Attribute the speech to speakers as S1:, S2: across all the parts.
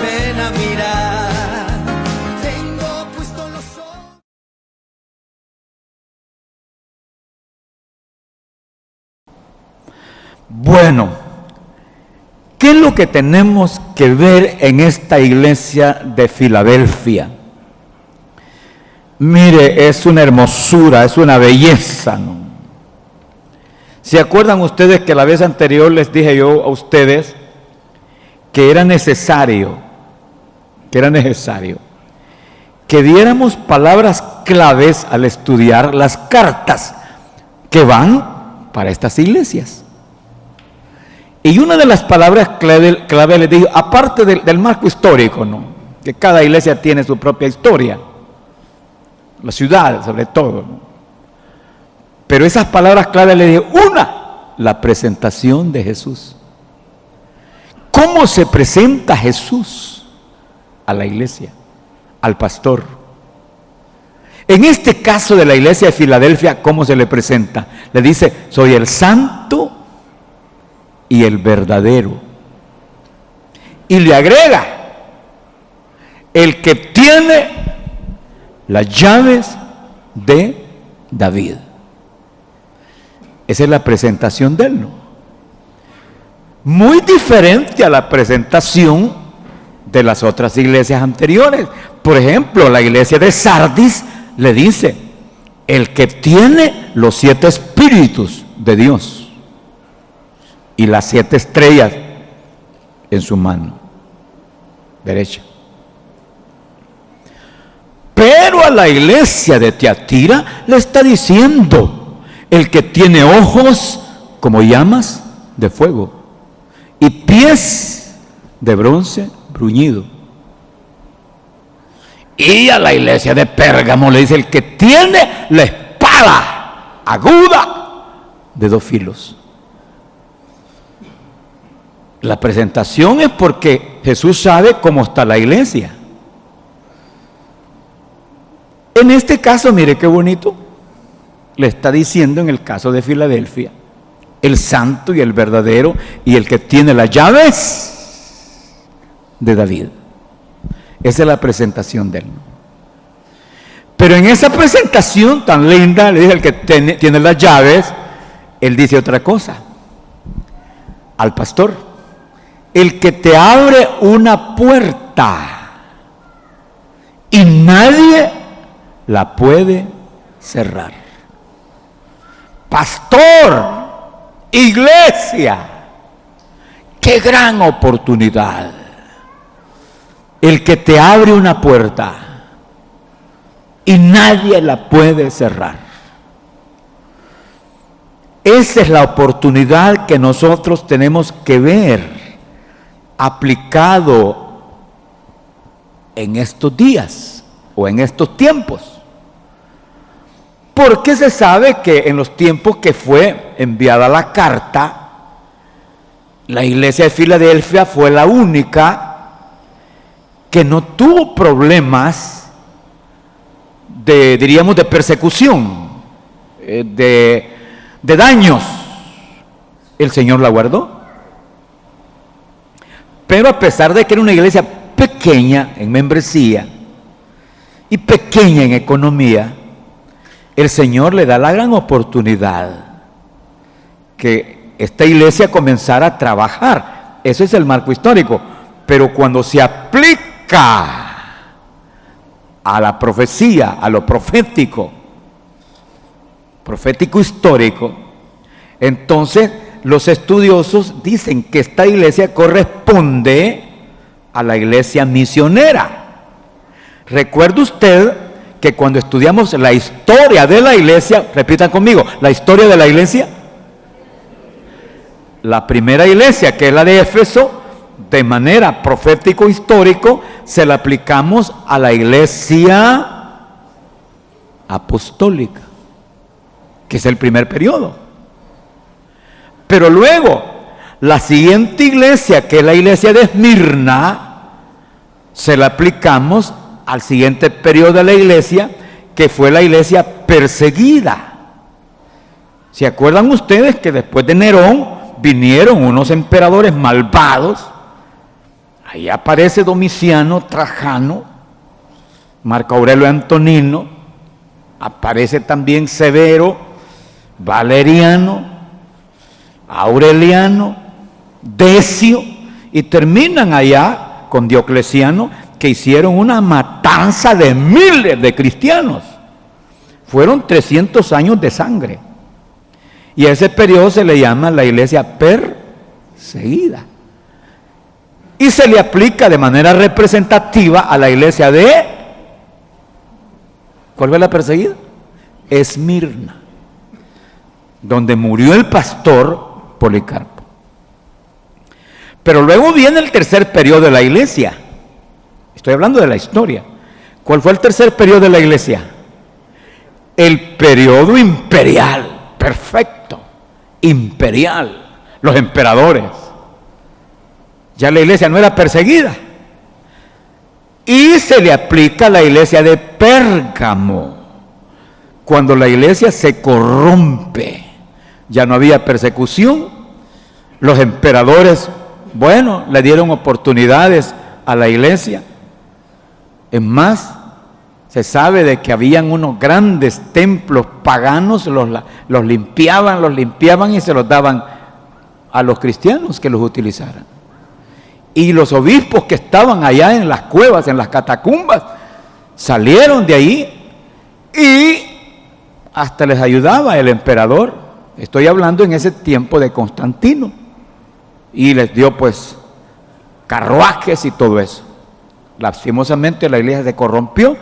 S1: pena mirar. Tengo puesto los ojos.
S2: Bueno, ¿qué es lo que tenemos que ver en esta iglesia de Filadelfia? Mire, es una hermosura, es una belleza, ¿no? ¿Se acuerdan ustedes que la vez anterior les dije yo a ustedes que era necesario que diéramos palabras claves al estudiar las cartas que van para estas iglesias? Y una de las palabras clave les digo, aparte del marco histórico, ¿no?, que cada iglesia tiene su propia historia, la ciudad sobre todo, ¿no? Pero esas palabras claves le digo, una, la presentación de Jesús. ¿Cómo se presenta Jesús a la iglesia, al pastor? En este caso de la iglesia de Filadelfia, ¿cómo se le presenta? Le dice, soy el santo y el verdadero. Y le agrega, el que tiene las llaves de David. Esa es la presentación de él, ¿no? Muy diferente a la presentación de las otras iglesias anteriores. Por ejemplo, la iglesia de Sardis le dice, el que tiene los 7 espíritus de Dios y las 7 estrellas en su mano derecha. Pero a la iglesia de Tiatira le está diciendo, el que tiene ojos como llamas de fuego y pies de bronce bruñido. Y a la iglesia de Pérgamo le dice, el que tiene la espada aguda de 2 filos. La presentación es porque Jesús sabe cómo está la iglesia. En este caso, mire qué bonito, le está diciendo en el caso de Filadelfia, el santo y el verdadero y el que tiene las llaves de David. Esa es la presentación de él. Pero en esa presentación tan linda, le dice el que tiene las llaves, él dice otra cosa al pastor, el que te abre una puerta y nadie la puede cerrar. Pastor, iglesia, qué gran oportunidad. El que te abre una puerta y nadie la puede cerrar. Esa es la oportunidad que nosotros tenemos que ver aplicado en estos días o en estos tiempos. Porque se sabe que en los tiempos que fue enviada la carta, la iglesia de Filadelfia fue la única que no tuvo problemas diríamos, de persecución, de daños. El Señor la guardó. Pero a pesar de que era una iglesia pequeña en membresía y pequeña en economía, el Señor le da la gran oportunidad que esta iglesia comenzara a trabajar. Eso es el marco histórico. Pero cuando se aplica a la profecía, a lo profético histórico, entonces los estudiosos dicen que esta iglesia corresponde a la iglesia misionera. ¿Recuerda usted que cuando estudiamos la historia de la iglesia, repitan conmigo, la historia de la iglesia, la primera iglesia, que es la de Éfeso, de manera profético-histórico, se la aplicamos a la iglesia apostólica, que es el primer periodo. Pero luego, la siguiente iglesia, que es la iglesia de Esmirna, se la aplicamos al siguiente periodo de la iglesia, que fue la iglesia perseguida. ¿Se acuerdan ustedes que después de Nerón vinieron unos emperadores malvados Ahí aparece Domiciano, Trajano, Marco Aurelio Antonino, aparece también Severo, Valeriano, Aureliano, Decio, y terminan allá con Diocleciano, que hicieron una matanza de miles de cristianos. Fueron 300 años de sangre. Y a ese periodo se le llama la iglesia perseguida. Y se le aplica de manera representativa a la iglesia de... ¿Cuál fue la perseguida? Esmirna, donde murió el pastor Policarpo. Pero luego viene el tercer periodo de la iglesia. Estoy hablando de la historia. ¿Cuál fue el tercer periodo de la iglesia? El periodo imperial, perfecto, imperial, los emperadores. Ya la iglesia no era perseguida. Y se le aplica a la iglesia de Pérgamo, cuando la iglesia se corrompe. Ya no había persecución. Los emperadores, bueno, le dieron oportunidades a la iglesia. Es más, se sabe de que habían unos grandes templos paganos, los limpiaban y se los daban a los cristianos que los utilizaran. Y los obispos que estaban allá en las cuevas, en las catacumbas, salieron de ahí y hasta les ayudaba el emperador. Estoy hablando en ese tiempo de Constantino. Y les dio pues carruajes y todo eso. Lastimosamente la iglesia se corrompió.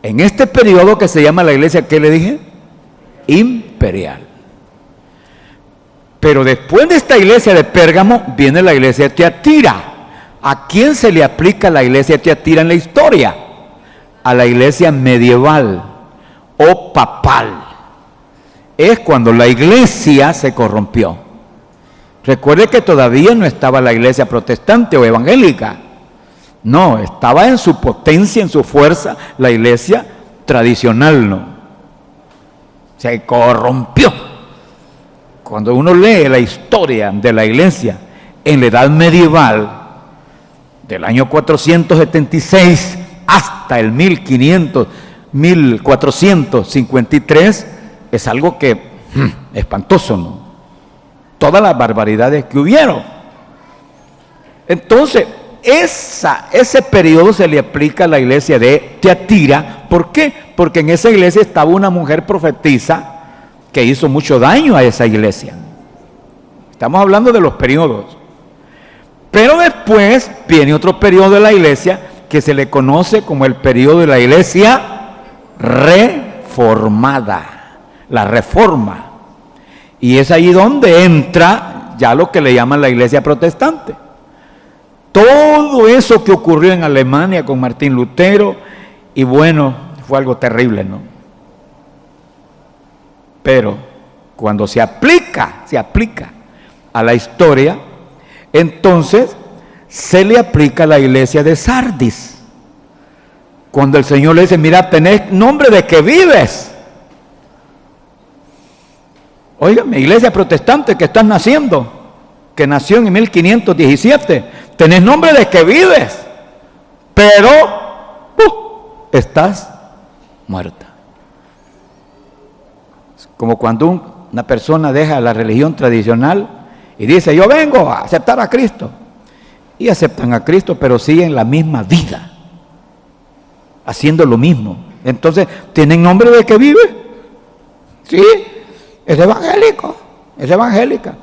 S2: En este periodo que se llama la iglesia, ¿qué le dije? Imperial. Pero después de esta iglesia de Pérgamo viene la iglesia de Tiatira. ¿A quién se le aplica la iglesia de Tiatira en la historia? A la iglesia medieval o papal. Es cuando la iglesia se corrompió. Recuerde que todavía no estaba la iglesia protestante o evangélica. No, estaba en su potencia, en su fuerza, la iglesia tradicional, ¿no? Se corrompió. Cuando uno lee la historia de la iglesia en la edad medieval, del año 476 hasta el 1453, es algo que espantoso, ¿no? Todas las barbaridades que hubieron. Entonces, ese periodo se le aplica a la iglesia de Tiatira. ¿Por qué? Porque en esa iglesia estaba una mujer profetisa que hizo mucho daño a esa iglesia. Estamos hablando de los periodos. Pero después viene otro periodo de la iglesia que se le conoce como el periodo de la iglesia reformada, la reforma. Y es ahí donde entra ya lo que le llaman la iglesia protestante. Todo eso que ocurrió en Alemania con Martín Lutero, y bueno, fue algo terrible, ¿no? Pero cuando se aplica a la historia, entonces se le aplica a la iglesia de Sardis. Cuando el Señor le dice, mira, tenés nombre de que vives. Óigame, iglesia protestante que estás naciendo, que nació en 1517, tenés nombre de que vives, pero estás muerta. Como cuando una persona deja la religión tradicional y dice, yo vengo a aceptar a Cristo. Y aceptan a Cristo, pero siguen la misma vida, haciendo lo mismo. Entonces, ¿tienen nombre de que vive? Sí, es evangélico, es evangélica.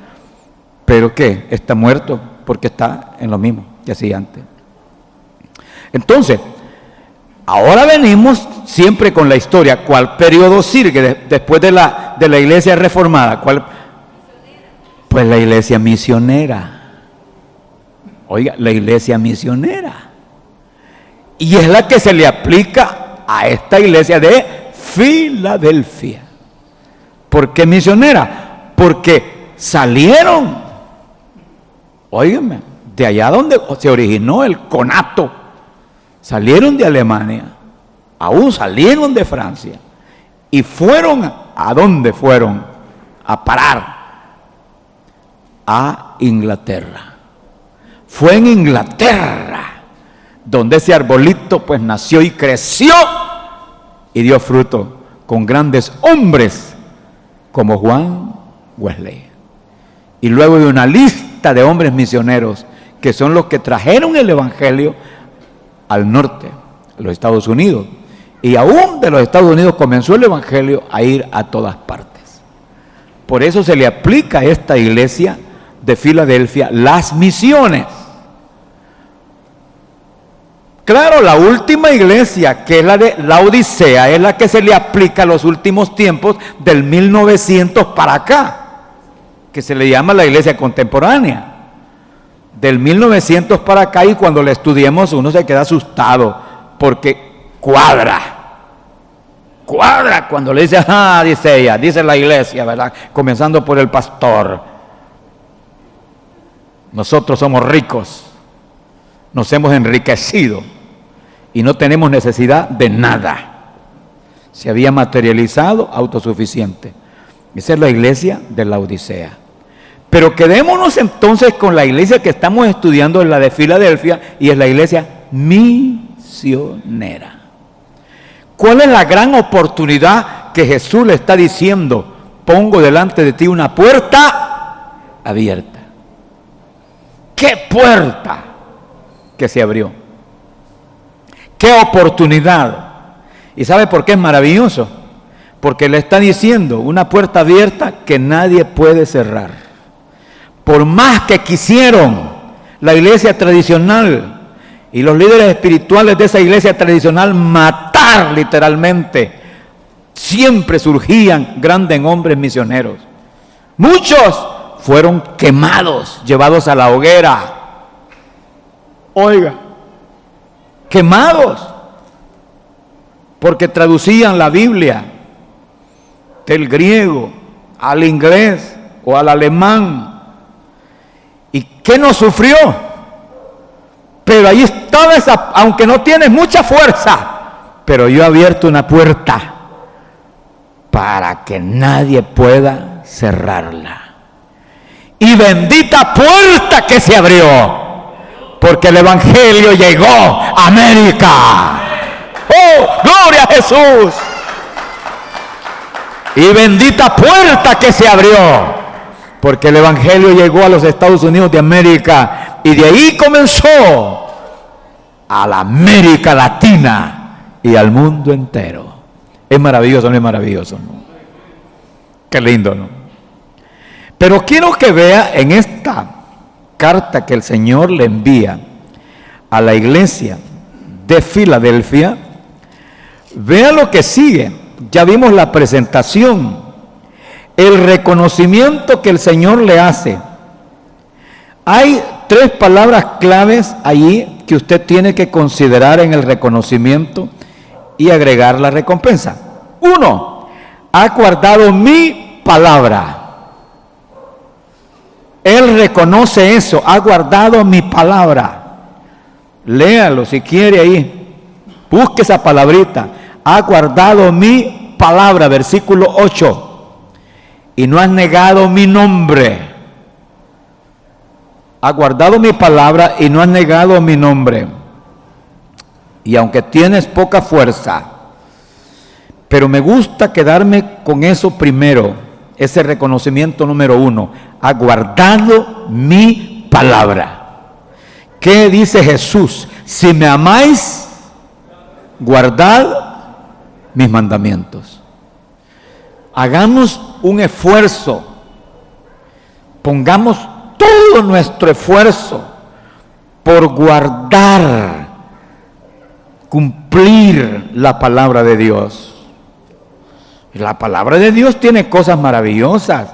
S2: ¿Pero qué? Está muerto porque está en lo mismo que hacía antes. Entonces, ahora venimos siempre con la historia. ¿Cuál periodo sigue después de la iglesia reformada? ¿Cuál? Pues la iglesia misionera. Oiga, la iglesia misionera. Y es la que se le aplica a esta iglesia de Filadelfia. ¿Por qué misionera? Porque salieron, óigame, de allá donde se originó el conato. Salieron de Alemania, aún salieron de Francia y fueron, ¿a dónde fueron? A parar a Inglaterra. fue en Inglaterra, donde ese arbolito pues nació y creció y dio fruto con grandes hombres como Juan Wesley. Y luego de una lista de hombres misioneros que son los que trajeron el evangelio al norte, a los Estados Unidos. Y aún de los Estados Unidos comenzó el evangelio a ir a todas partes. Por eso se le aplica a esta iglesia de Filadelfia las misiones. Claro, la última iglesia, que es la de Laodicea, es la que se le aplica a los últimos tiempos del 1900 para acá, que se le llama la iglesia contemporánea. Del 1900 para acá, y cuando la estudiemos uno se queda asustado, porque cuadra cuando le dice, dice ella, dice la iglesia, ¿verdad? Comenzando por el pastor. Nosotros somos ricos, nos hemos enriquecido y no tenemos necesidad de nada. Se había materializado autosuficiente. Esa es la iglesia de Laodicea. Pero quedémonos entonces con la iglesia que estamos estudiando, en la de Filadelfia, y es la iglesia misionera. ¿Cuál es la gran oportunidad que Jesús le está diciendo? Pongo delante de ti una puerta abierta. ¿Qué puerta que se abrió? ¿Qué oportunidad? ¿Y sabe por qué es maravilloso? Porque le está diciendo una puerta abierta que nadie puede cerrar. Por más que quisieron la iglesia tradicional y los líderes espirituales de esa iglesia tradicional matar literalmente, siempre surgían grandes hombres misioneros. Muchos fueron quemados, llevados a la hoguera. Oiga, quemados, porque traducían la Biblia del griego al inglés o al alemán. ¿Y qué no sufrió? Pero ahí estaba esa, aunque no tiene mucha fuerza, pero yo he abierto una puerta para que nadie pueda cerrarla. Y bendita puerta que se abrió, porque el evangelio llegó a América. ¡Oh, gloria a Jesús! Y bendita puerta que se abrió, porque el evangelio llegó a los Estados Unidos de América, y de ahí comenzó a la América Latina y al mundo entero. Es maravilloso, ¿no es maravilloso? ¿No? Qué lindo, ¿no? Pero quiero que vea en esta carta que el Señor le envía a la iglesia de Filadelfia, vea lo que sigue. Ya vimos la presentación, el reconocimiento que el Señor le hace. Hay tres palabras claves allí que usted tiene que considerar en el reconocimiento y agregar la recompensa. Uno, ha guardado mi palabra. Él reconoce eso, ha guardado mi palabra. Léalo si quiere ahí, busque esa palabrita. Ha guardado mi palabra, versículo 8. Y no has negado mi nombre. Ha guardado mi palabra y no has negado mi nombre. Y aunque tienes poca fuerza, pero me gusta quedarme con eso primero, ese reconocimiento número uno. Ha guardado mi palabra. ¿Qué dice Jesús? Si me amáis, guardad mis mandamientos. Hagamos un esfuerzo, pongamos todo nuestro esfuerzo por guardar, cumplir la palabra de Dios. La palabra de Dios tiene cosas maravillosas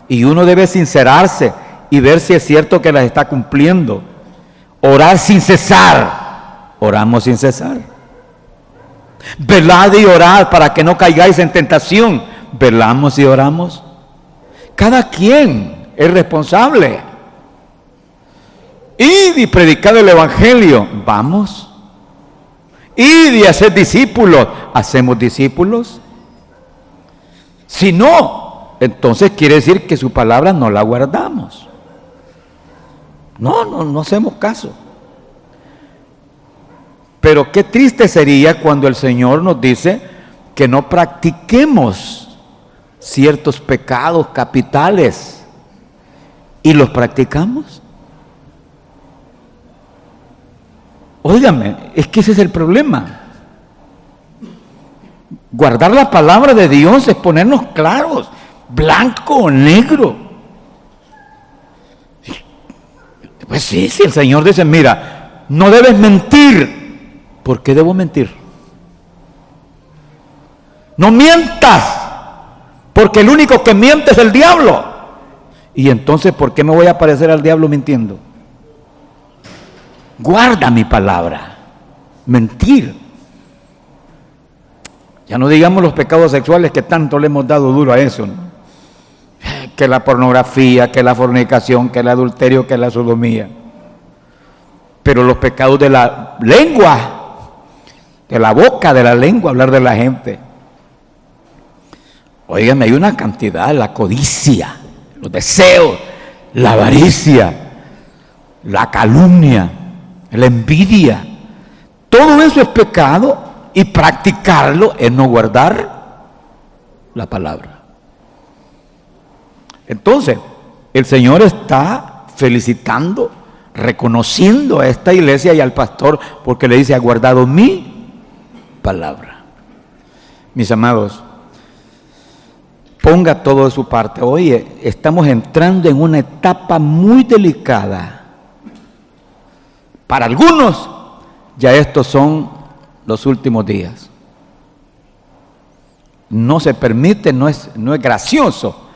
S2: y uno debe sincerarse y ver si es cierto que las está cumpliendo. Orar sin cesar. Oramos sin cesar. Velad y orad para que no caigáis en tentación. Velamos y oramos. Cada quien es responsable. Id y predicad el evangelio. Vamos. Id y haced discípulos. Hacemos discípulos. Si no, entonces quiere decir que su palabra no la guardamos. No hacemos caso. Pero qué triste sería cuando el Señor nos dice que no practiquemos ciertos pecados capitales y los practicamos. Óigame, es que ese es el problema. Guardar la palabra de Dios es ponernos claros, blanco o negro. Pues sí, si el Señor dice, mira, no debes mentir, ¿por qué debo mentir? No mientas, porque el único que miente es el diablo. Y entonces, ¿por qué me voy a parecer al diablo mintiendo? Guarda mi palabra. Mentir. Ya no digamos los pecados sexuales que tanto le hemos dado duro a eso, ¿no? Que la pornografía, que la fornicación, que el adulterio, que la sodomía. Pero los pecados de la lengua, de la boca, de la lengua, hablar de la gente. Óigame, hay una cantidad, la codicia, los deseos, la avaricia, la calumnia, la envidia. Todo eso es pecado y practicarlo es no guardar la palabra. Entonces, el Señor está felicitando, reconociendo a esta iglesia y al pastor porque le dice, ha guardado mi palabra. Mis amados, ponga todo de su parte. Oye, estamos entrando en una etapa muy delicada. Para algunos, ya estos son los últimos días. No se permite, no es gracioso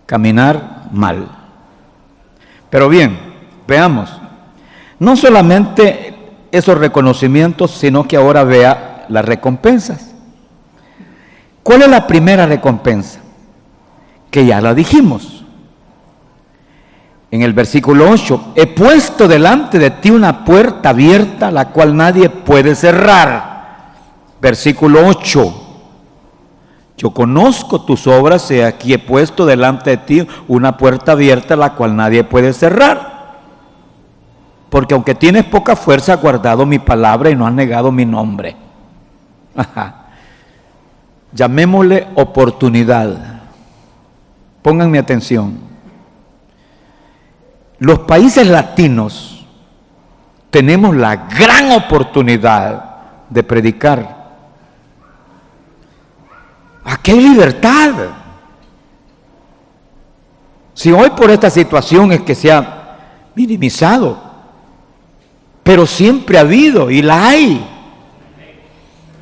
S2: caminar mal. Pero bien, veamos. No solamente esos reconocimientos, sino que ahora vea las recompensas. ¿Cuál es la primera recompensa? Que ya la dijimos. En el versículo 8, he puesto delante de ti una puerta abierta, la cual nadie puede cerrar. Versículo 8, yo conozco tus obras y aquí he puesto delante de ti una puerta abierta, la cual nadie puede cerrar. Porque aunque tienes poca fuerza, has guardado mi palabra y no has negado mi nombre. Ajá. Llamémosle oportunidad. Pónganme atención. Los países latinos tenemos la gran oportunidad de predicar. Aquí hay libertad. Si hoy por esta situación es que se ha minimizado, pero siempre ha habido y la hay.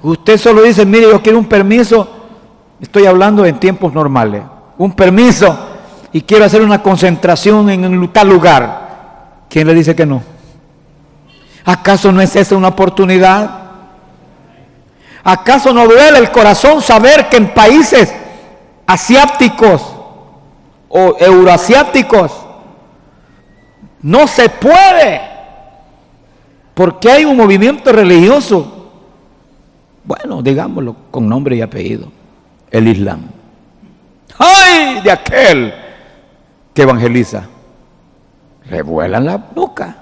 S2: Usted solo dice, mire, yo quiero un permiso, estoy hablando en tiempos normales, un permiso y quiero hacer una concentración en tal lugar. ¿Quién le dice que no? ¿Acaso no es esa una oportunidad? ¿Acaso no duele el corazón saber que en países asiáticos o euroasiáticos no se puede? Porque hay un movimiento religioso, bueno, digámoslo con nombre y apellido, el Islam. ¡Ay! De aquel que evangeliza, revuelan la boca.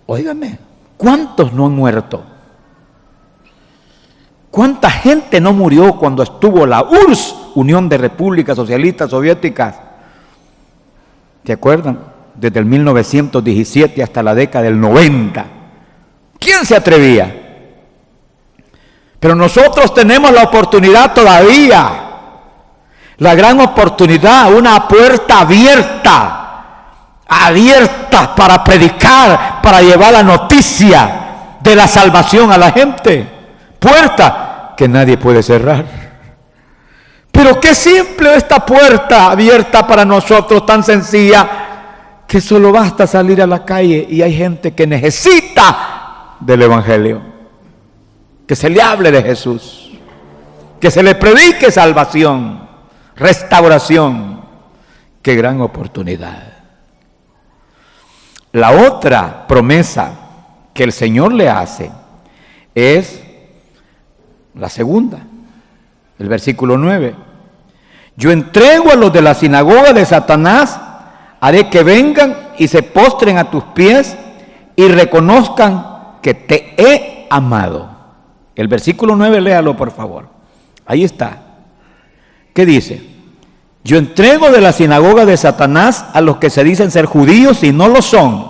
S2: Óigame, ¿cuántos no han muerto? ¿Cuánta gente no murió cuando estuvo la URSS, Unión de Repúblicas Socialistas Soviéticas? ¿Se acuerdan? Desde el 1917 hasta la década del 90. ¿Quién se atrevía? Pero nosotros tenemos la oportunidad todavía, la gran oportunidad, una puerta abierta para predicar, para llevar la noticia de la salvación a la gente. Puerta que nadie puede cerrar. Pero qué simple esta puerta abierta para nosotros, tan sencilla, que solo basta salir a la calle y hay gente que necesita del Evangelio. Que se le hable de Jesús, que se le predique salvación, restauración. Qué gran oportunidad. La otra promesa que el Señor le hace es la segunda, el versículo 9. Yo entrego a los de la sinagoga de Satanás haré que vengan y se postren a tus pies y reconozcan que te he amado. El versículo 9, léalo por favor. Ahí está. ¿Qué dice? Yo entrego de la sinagoga de Satanás a los que se dicen ser judíos y no lo son,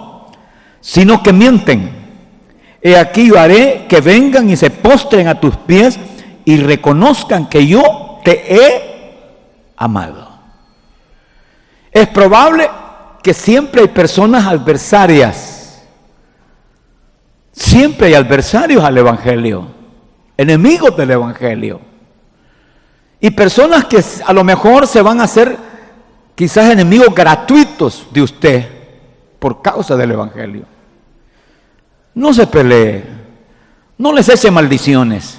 S2: sino que mienten. He aquí yo haré que vengan y se postren a tus pies y reconozcan que yo te he amado. Es probable que siempre hay personas adversarias. Siempre hay adversarios al Evangelio, enemigos del Evangelio. Y personas que a lo mejor se van a hacer quizás enemigos gratuitos de usted por causa del Evangelio. No se pelee, no les eche maldiciones.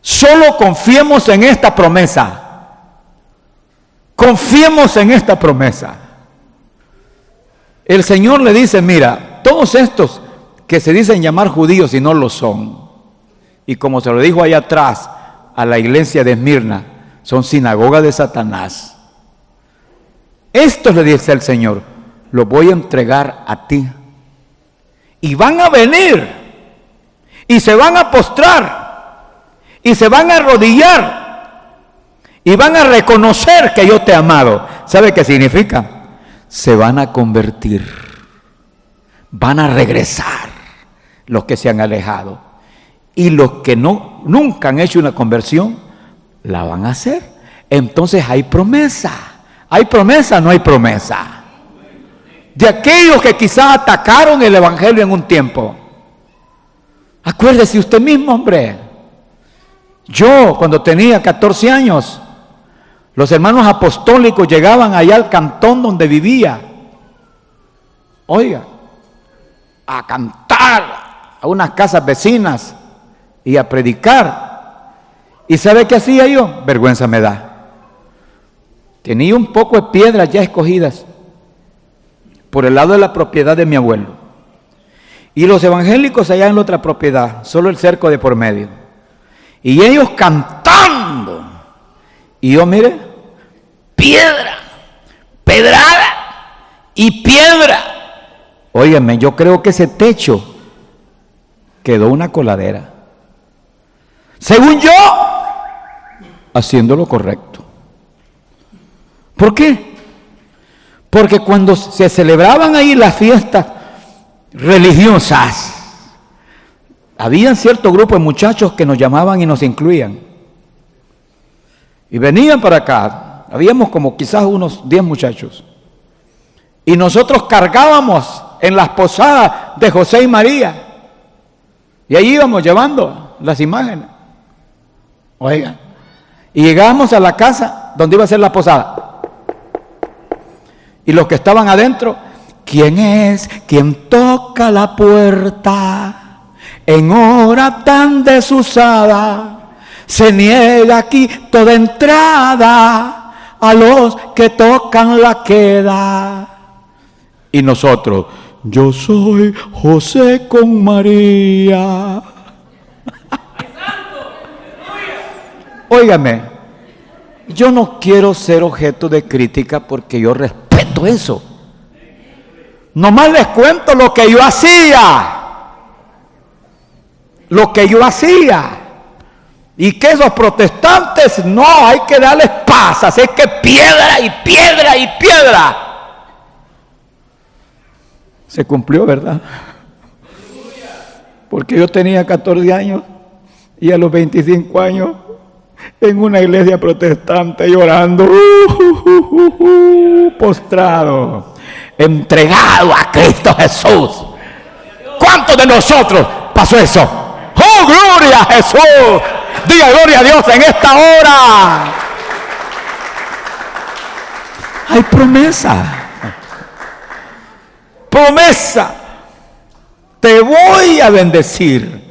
S2: Solo confiemos en esta promesa. Confiemos en esta promesa. El Señor le dice, mira, todos estos que se dicen llamar judíos y no lo son, y como se lo dijo allá atrás a la iglesia de Esmirna, son sinagoga de Satanás. Estos, le dice el Señor, los voy a entregar a ti. Y van a venir, y se van a postrar, y se van a arrodillar, y van a reconocer que yo te he amado. ¿Sabe qué significa? Se van a convertir, van a regresar los que se han alejado. Y los que nunca han hecho una conversión, la van a hacer. Entonces hay promesa. ¿Hay promesa o no hay promesa? De aquellos que quizás atacaron el Evangelio en un tiempo. Acuérdese usted mismo, hombre. Yo, cuando tenía 14 años, los hermanos apostólicos llegaban allá al cantón donde vivía. Oiga, a cantar a unas casas vecinas y a predicar. ¿Y sabe qué hacía yo? Vergüenza me da. Tenía un poco de piedras ya escogidas por el lado de la propiedad de mi abuelo. Y los evangélicos allá en la otra propiedad, solo el cerco de por medio. Y ellos cantando. Y yo, mire, piedra, pedrada y piedra. Óigame, yo creo que ese techo quedó una coladera. Según yo, haciendo lo correcto. ¿Por qué? Porque cuando se celebraban ahí las fiestas religiosas, había cierto grupo de muchachos que nos llamaban y nos incluían. Y venían para acá. Habíamos como quizás unos 10 muchachos. Y nosotros cargábamos en las posadas de José y María. Y ahí íbamos llevando las imágenes. Oigan. Y llegábamos a la casa donde iba a ser la posada. Y los que estaban adentro, ¿quién es quien toca la puerta en hora tan desusada? Se niega aquí toda entrada a los que tocan la queda. Y nosotros, yo soy José con María. Óigame, yo no quiero ser objeto de crítica porque yo respeto eso. Nomás les cuento lo que yo hacía. Lo que yo hacía. Y que esos protestantes, no, hay que darles paz. Así que piedra y piedra y piedra. Se cumplió, ¿verdad? Porque yo tenía 14 años y a los 25 años en una iglesia protestante llorando, postrado, entregado a Cristo Jesús. ¿Cuántos de nosotros pasó eso? ¡Oh, gloria a Jesús! Diga gloria a Dios en esta hora. Hay promesa. Promesa. Te voy a bendecir,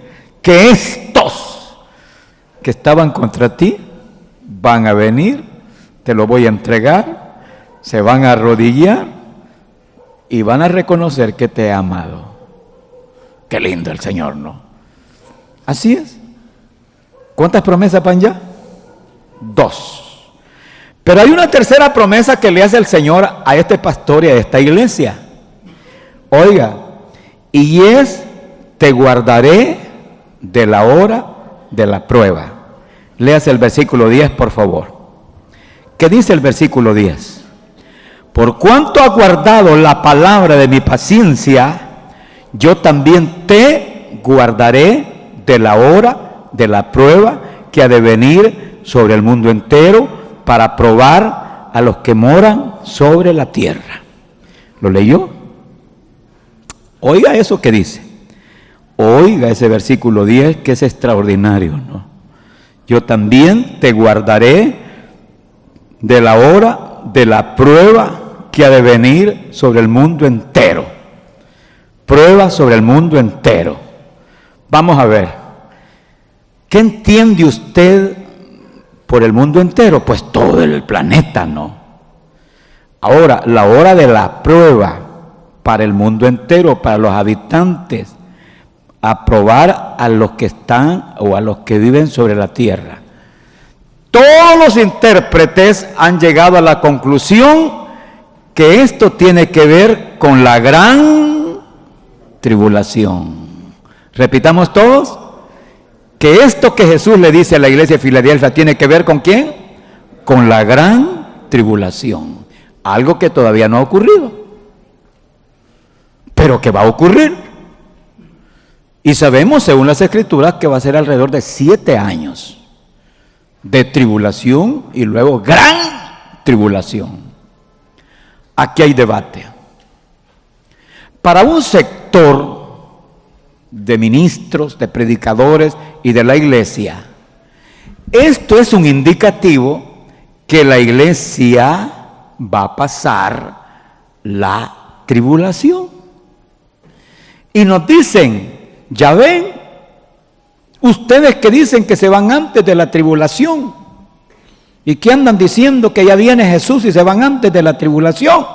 S2: que estos que estaban contra ti van a venir, te lo voy a entregar, se van a arrodillar y van a reconocer que te he amado. Qué lindo el Señor, ¿no? Así es. ¿Cuántas promesas van ya? 2. Pero hay una tercera promesa que le hace el Señor a este pastor y a esta iglesia. Oiga, y es: te guardaré de la hora de la prueba. Léase el versículo 10, por favor. ¿Qué dice el versículo 10? Por cuanto has guardado la palabra de mi paciencia, yo también te guardaré de la hora de la prueba que ha de venir sobre el mundo entero para probar a los que moran sobre la tierra. ¿Lo leyó? Oiga eso que dice. Oiga ese versículo 10, que es extraordinario, ¿no? Yo también te guardaré de la hora de la prueba que ha de venir sobre el mundo entero. Prueba sobre el mundo entero. Vamos a ver. ¿Qué entiende usted por el mundo entero? Pues todo el planeta, ¿no? Ahora, la hora de la prueba para el mundo entero, para los habitantes, a probar a los que están o a los que viven sobre la tierra. Todos los intérpretes han llegado a la conclusión que esto tiene que ver con la gran tribulación. Repitamos todos, que esto que Jesús le dice a la iglesia de Filadelfia tiene que ver con ¿quién? Con la gran tribulación. Algo que todavía no ha ocurrido, pero que va a ocurrir. Y sabemos, según las Escrituras, que va a ser alrededor de 7 años de tribulación y luego gran tribulación. Aquí hay debate. Para un sector de ministros, de predicadores y de la iglesia, esto es un indicativo que la iglesia va a pasar la tribulación. Y nos dicen: ya ven, ustedes que dicen que se van antes de la tribulación y que andan diciendo que ya viene Jesús y se van antes de la tribulación,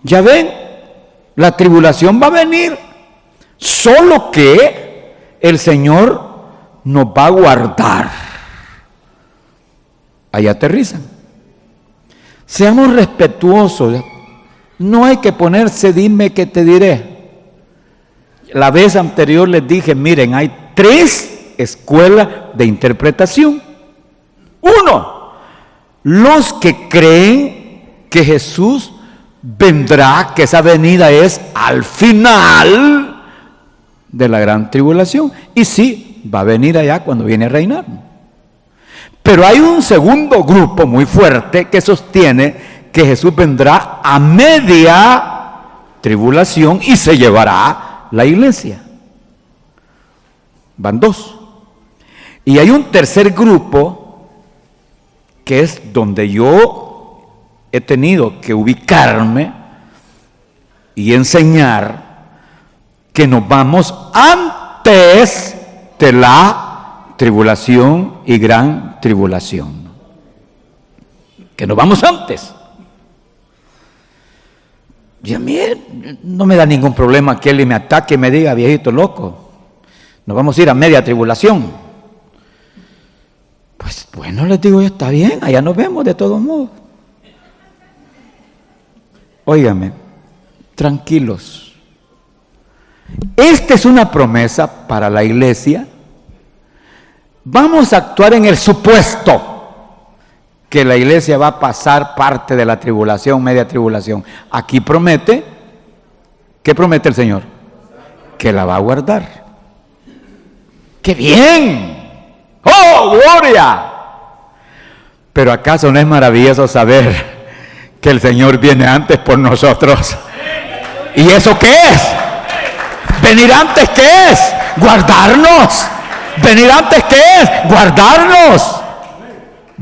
S2: ya ven, la tribulación va a venir, solo que el Señor nos va a guardar. Ahí aterrizan. Seamos respetuosos, no hay que ponerse dime que te diré. La vez anterior les dije, miren, hay 3 escuelas de interpretación. 1, los que creen que Jesús vendrá, que esa venida es al final de la gran tribulación. Y sí, va a venir allá cuando viene a reinar. Pero hay un segundo grupo muy fuerte que sostiene que Jesús vendrá a media tribulación y se llevará la iglesia. Van 2. Y hay un tercer grupo que es donde yo he tenido que ubicarme y enseñar que nos vamos antes de la tribulación y gran tribulación. Que nos vamos antes. Y a mí no me da ningún problema que él me ataque y me diga: viejito loco, nos vamos a ir a media tribulación. Pues bueno, les digo, está bien, allá nos vemos de todos modos. Óigame, tranquilos. Esta es una promesa para la iglesia. Vamos a actuar en el supuesto que la iglesia va a pasar parte de la tribulación, media tribulación. Aquí promete, ¿qué promete el Señor? Que la va a guardar. ¡Qué bien! ¡Oh, gloria! Pero ¿acaso no es maravilloso saber que el Señor viene antes por nosotros? ¿Y eso qué es? ¿Venir antes qué es? Guardarnos. ¿Venir antes qué es? Guardarnos.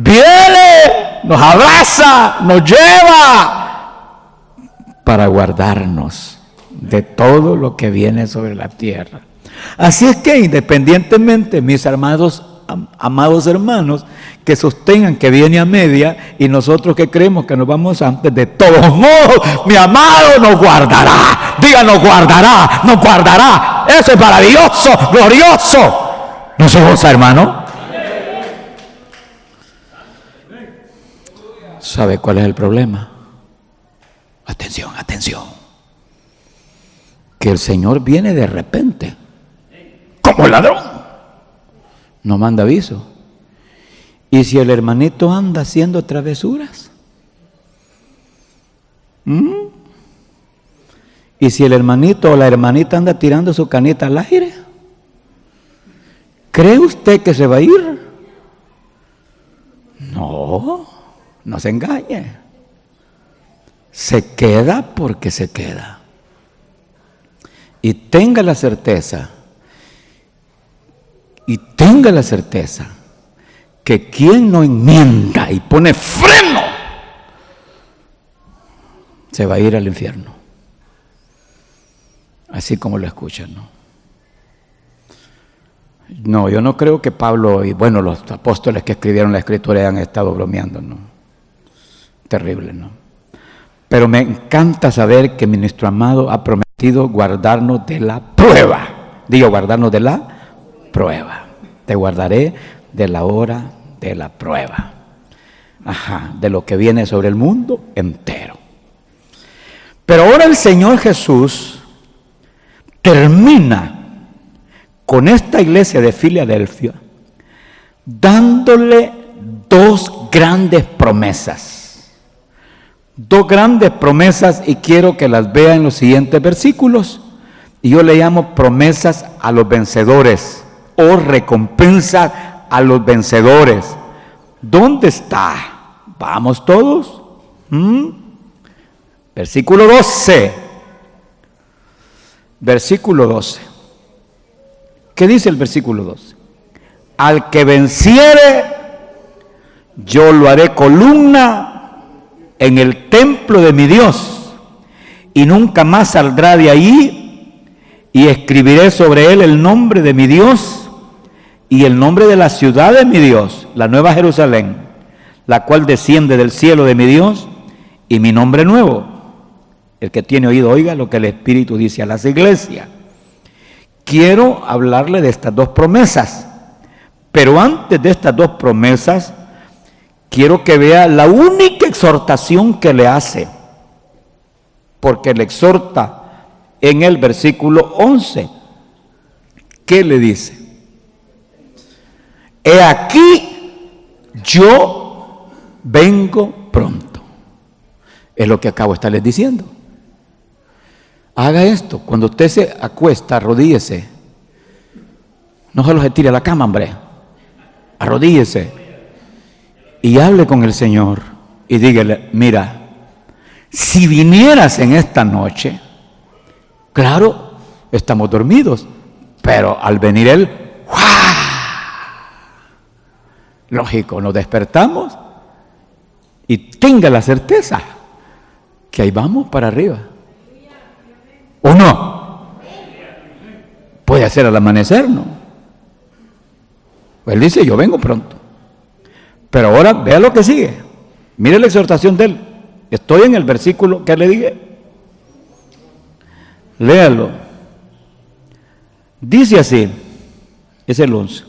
S2: Viene, nos abraza, nos lleva para guardarnos de todo lo que viene sobre la tierra. Así es que independientemente, mis amados hermanos, que sostengan que viene a media y nosotros que creemos que nos vamos antes, de todos modos, mi amado nos guardará. Diga, nos guardará, nos guardará. Eso es maravilloso, glorioso. ¿No se goza, hermano? ¿Sabe cuál es el problema? Atención, atención. Que el Señor viene de repente, como ladrón. No manda aviso. ¿Y si el hermanito anda haciendo travesuras? ¿Y si el hermanito o la hermanita anda tirando su canita al aire? ¿Cree usted que se va a ir? No, no se engañe. Se queda porque se queda. Y tenga la certeza que quien no enmienda y pone freno se va a ir al infierno. Así como lo escuchan, ¿no? No, yo no creo que Pablo y bueno, los apóstoles que escribieron la escritura hayan estado bromeando, ¿no? Terrible, ¿no? Pero me encanta saber que nuestro amado ha prometido guardarnos de la prueba. Digo, guardarnos de la prueba. Te guardaré de la hora de la prueba. Ajá, de lo que viene sobre el mundo entero. Pero ahora el Señor Jesús termina con esta iglesia de Filadelfia dándole dos grandes promesas. Dos grandes promesas, y quiero que las vea en los siguientes versículos. Y yo le llamo promesas a los vencedores o recompensa a los vencedores. ¿Dónde está? Vamos todos. Versículo 12. Versículo 12. ¿Qué dice el versículo 12? Al que venciere, yo lo haré columna en el templo de mi Dios, y nunca más saldrá de allí, y escribiré sobre él el nombre de mi Dios y el nombre de la ciudad de mi Dios, la nueva Jerusalén, la cual desciende del cielo de mi Dios, y mi nombre nuevo. El que tiene oído oiga lo que el Espíritu dice a las iglesias. Quiero hablarle de estas dos promesas, pero antes de estas dos promesas quiero que vea la única exhortación que le hace, porque le exhorta en el versículo 11. ¿Qué le dice? He aquí, yo vengo pronto. Es lo que acabo de estarles diciendo. Haga esto, cuando usted se acuesta, arrodíllese. No solo se tire a la cama, hombre. Arrodíllese y hable con el Señor y dígale: mira, si vinieras en esta noche, claro, estamos dormidos, pero al venir Él, ¡guau! Lógico, nos despertamos y tenga la certeza que ahí vamos para arriba. ¿O no? Puede ser al amanecer, ¿no? Él dice: yo vengo pronto. Pero ahora vea lo que sigue. Mire la exhortación de él. Estoy en el versículo que le dije. Léalo. Dice así, es el 11.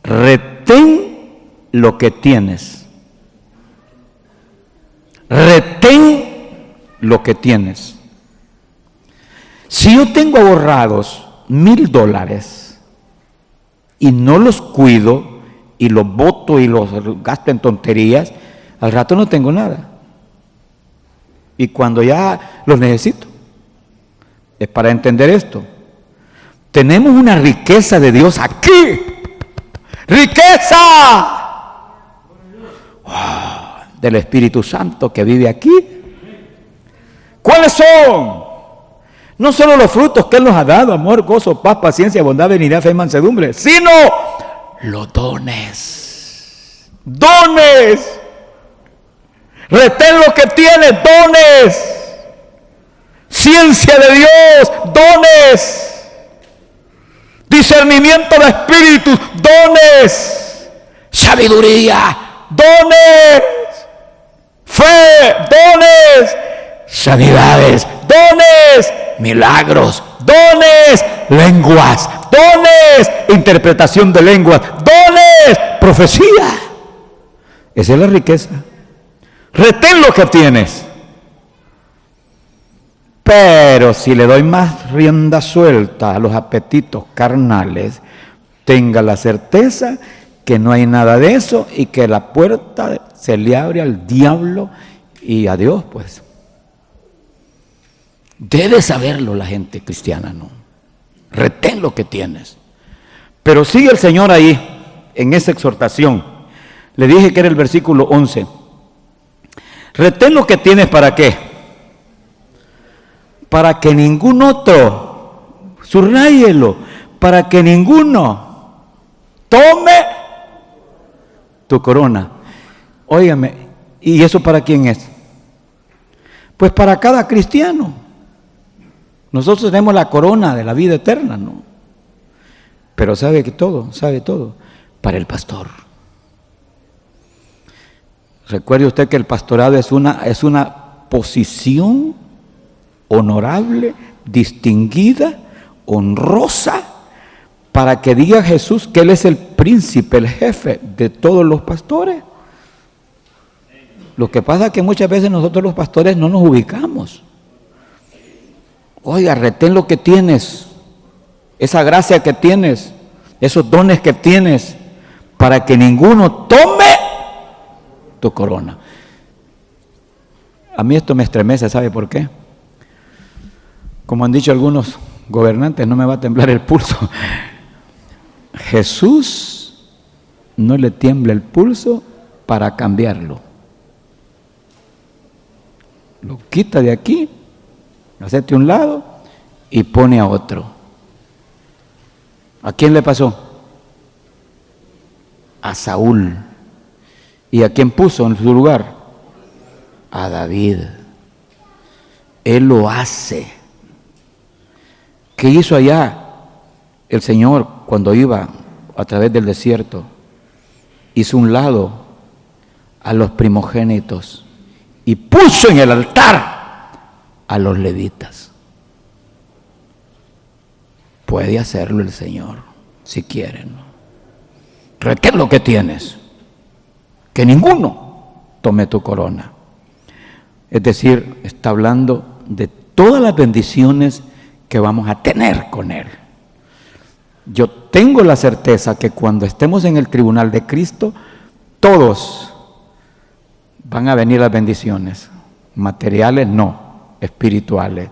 S2: Retén lo que tienes. Retén lo que tienes. Si yo tengo ahorrados $1,000 y no los cuido y los boto y los gasto en tonterías, al rato no tengo nada. Y cuando ya los necesito, es para entender esto. Tenemos una riqueza de Dios aquí. ¡Riqueza! ¡Wow! Del Espíritu Santo que vive aquí. ¿Cuáles son? No solo los frutos que Él nos ha dado: amor, gozo, paz, paciencia, bondad, benignidad, fe y mansedumbre, sino los dones. ¡Dones! Retén lo que tienes, dones. Ciencia de Dios, dones. Discernimiento de espíritus, dones. Sabiduría, dones. Fe, dones. Sanidades, dones. Milagros, dones. Lenguas, dones. Interpretación de lenguas, dones. Profecía. Esa es la riqueza. Retén lo que tienes. Pero si le doy más rienda suelta a los apetitos carnales, tenga la certeza que no hay nada de eso y que la puerta se le abre al diablo y a Dios, pues. Debe saberlo la gente cristiana, ¿no? Retén lo que tienes. Pero sigue el Señor ahí, en esa exhortación. Le dije que era el versículo 11. Retén lo que tienes, ¿para qué? Para que ningún otro, subrayelo, para que ninguno tome tu corona. Óigame, ¿y eso para quién es? Pues para cada cristiano. Nosotros tenemos la corona de la vida eterna, ¿no? Pero sabe todo, para el pastor. Recuerde usted que el pastorado es una posición honorable, distinguida, honrosa, para que diga Jesús que Él es el príncipe, el jefe de todos los pastores. Lo que pasa es que muchas veces nosotros los pastores no nos ubicamos. Oiga, retén lo que tienes, esa gracia que tienes, esos dones que tienes, para que ninguno tome tu corona. A mí esto me estremece, ¿sabe por qué? Como han dicho algunos gobernantes, no me va a temblar el pulso. Jesús no le tiembla el pulso para cambiarlo. Lo quita de aquí, lo hace a un lado y pone a otro. ¿A quién le pasó? A Saúl. ¿Y a quién puso en su lugar? A David. Él lo hace. ¿Qué hizo allá el Señor cuando iba a través del desierto? Hizo un lado a los primogénitos y puso en el altar a los levitas. Puede hacerlo el Señor si quiere, ¿no? Retén lo que tienes, que ninguno tome tu corona. Es decir, está hablando de todas las bendiciones que vamos a tener con Él. Yo tengo la certeza que cuando estemos en el tribunal de Cristo, todos van a venir las bendiciones, materiales no, espirituales.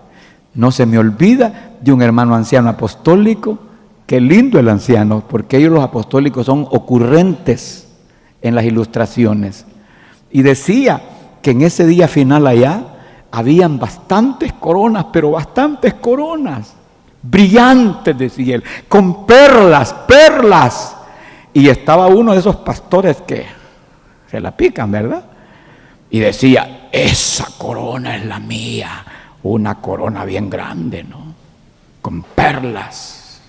S2: No se me olvida de un hermano anciano apostólico, qué lindo el anciano, porque ellos los apostólicos son ocurrentes en las ilustraciones. Y decía que en ese día final allá, habían bastantes coronas, pero bastantes coronas, brillantes, decía él, con perlas. Y estaba uno de esos pastores que se la pican, ¿verdad? Y decía, esa corona es la mía, una corona bien grande, ¿no? Con perlas.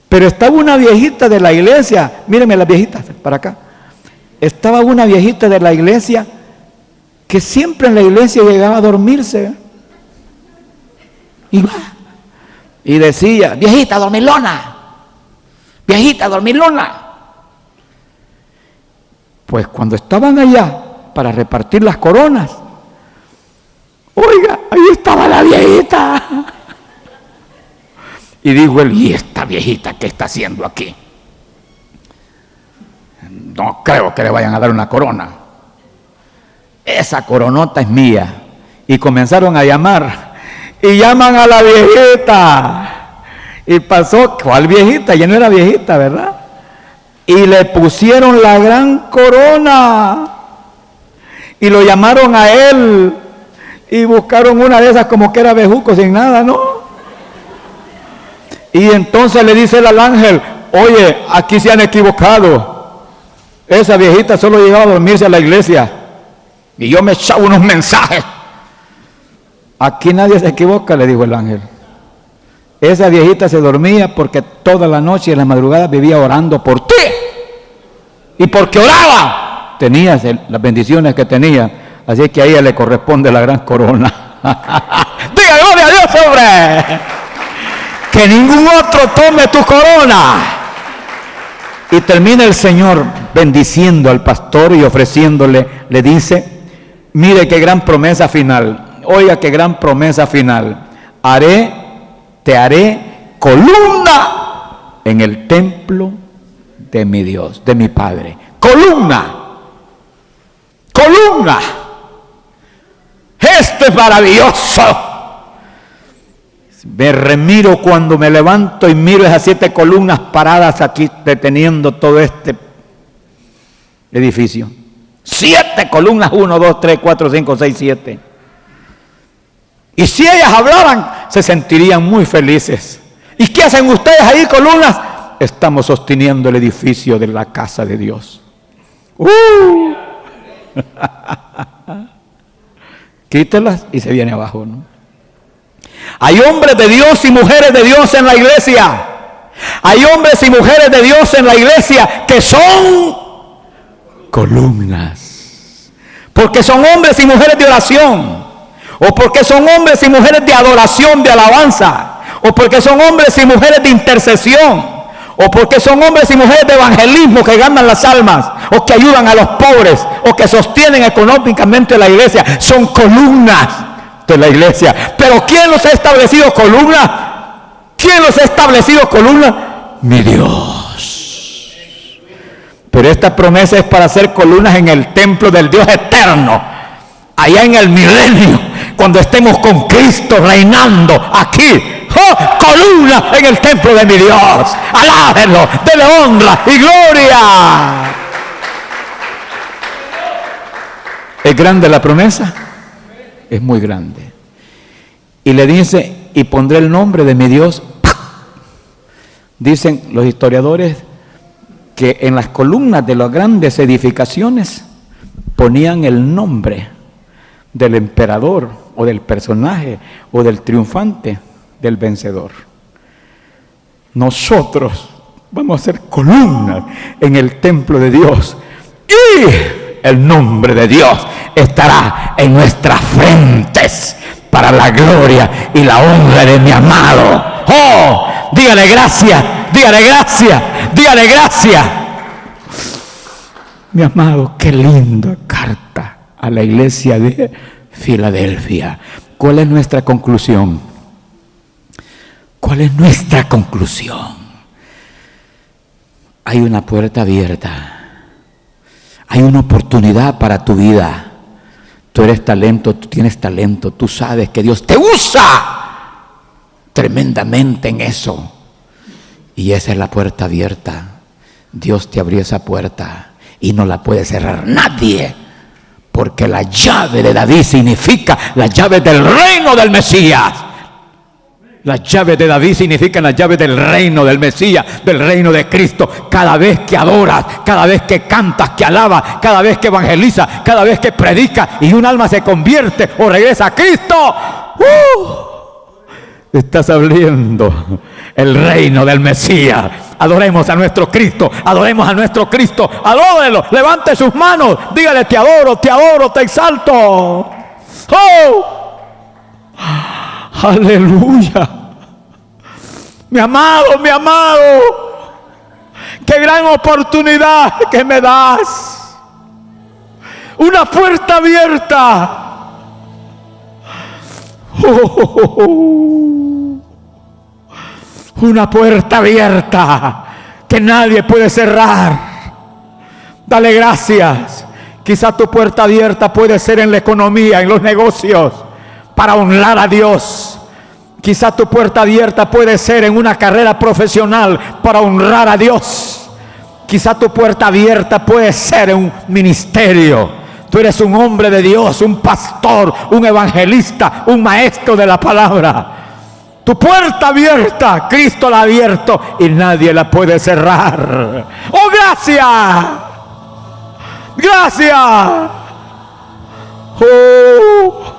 S2: Pero estaba una viejita de la iglesia, mírenme las viejitas, para acá. Estaba una viejita de la iglesia que siempre en la iglesia llegaba a dormirse. Y va. Y decía, viejita dormilona. Pues cuando estaban allá para repartir las coronas, oiga, ahí estaba la viejita. Y dijo él, ¿y esta viejita qué está haciendo aquí? No creo que le vayan a dar una corona. Esa coronota es mía. Y comenzaron a llamar. Y llaman a la viejita. Y pasó, ¿cuál viejita? Ya no era viejita, ¿verdad? Y le pusieron la gran corona. Y lo llamaron a él. Y buscaron una de esas como que era bejuco sin nada, ¿no? Y entonces le dice él al ángel, oye, aquí se han equivocado. Esa viejita solo llegaba a dormirse a la iglesia. Y yo me echaba unos mensajes. Aquí nadie se equivoca, le dijo el ángel. Esa viejita se dormía porque toda la noche y en la madrugada vivía orando por ti. Y porque oraba, tenías las bendiciones que tenía. Así que a ella le corresponde la gran corona. Diga gloria a Dios, hombre. Que ningún otro tome tu corona. Y termina el Señor bendiciendo al pastor y ofreciéndole, le dice, mire qué gran promesa final. Oiga qué gran promesa final. Te haré columna en el templo de mi Dios, de mi Padre. Columna. Columna. Esto es maravilloso. Me remiro cuando me levanto y miro esas 7 columnas paradas aquí deteniendo todo este edificio. 7 columnas, 1, 2, 3, 4, 5, 6, 7. Y si ellas hablaran, se sentirían muy felices. ¿Y qué hacen ustedes ahí, columnas? Estamos sosteniendo el edificio de la casa de Dios. Quítelas y se viene abajo, ¿no? Hay hombres de Dios y mujeres de Dios en la iglesia. Hay hombres y mujeres de Dios en la iglesia que son columnas. Porque son hombres y mujeres de oración. O porque son hombres y mujeres de adoración, de alabanza. O porque son hombres y mujeres de intercesión. O porque son hombres y mujeres de evangelismo que ganan las almas. O que ayudan a los pobres. O que sostienen económicamente la iglesia. Son columnas de la iglesia. Pero ¿quién los ha establecido columna? ¿Quién los ha establecido columna? Mi Dios. Pero esta promesa es para hacer columnas en el templo del Dios eterno, allá en el milenio, cuando estemos con Cristo reinando aquí. ¡Oh, columna en el templo de mi Dios! ¡Alábenlo! ¡Dele honra y gloria! ¿Es grande la promesa? Es muy grande. Y le dice, y pondré el nombre de mi Dios. Dicen los historiadores que en las columnas de las grandes edificaciones ponían el nombre del emperador o del personaje o del triunfante, del vencedor. Nosotros vamos a hacer columnas en el templo de Dios y el nombre de Dios estará en nuestras frentes para la gloria y la honra de mi amado. ¡Oh! Dígale gracias, dígale gracias, dígale gracias. Mi amado, qué linda carta a la iglesia de Filadelfia. ¿Cuál es nuestra conclusión? ¿Cuál es nuestra conclusión? Hay una puerta abierta. Hay una oportunidad para tu vida. Tú eres talento, tú tienes talento, tú sabes que Dios te usa tremendamente en eso. Y esa es la puerta abierta. Dios te abrió esa puerta y no la puede cerrar nadie. Porque la llave de David significa la llave del reino del Mesías. Las llaves de David significan las llaves del reino del Mesías, del reino de Cristo. Cada vez que adoras, cada vez que cantas, que alabas, cada vez que evangelizas, cada vez que predicas y un alma se convierte o regresa a Cristo, estás abriendo el reino del Mesías. Adoremos a nuestro Cristo, adoremos a nuestro Cristo, adórelo, levante sus manos, dígale te adoro, te exalto. ¡Oh! ¡Aleluya! Mi amado, qué gran oportunidad que me das. Una puerta abierta. Una puerta abierta que nadie puede cerrar. Dale gracias. Quizá tu puerta abierta puede ser en la economía, en los negocios, para honrar a Dios. Quizá tu puerta abierta puede ser en una carrera profesional para honrar a Dios. Quizá tu puerta abierta puede ser en un ministerio. Tú eres un hombre de Dios, un pastor, un evangelista, un maestro de la palabra. Tu puerta abierta, Cristo la ha abierto y nadie la puede cerrar. ¡Oh, gracias! ¡Gracias! ¡Oh!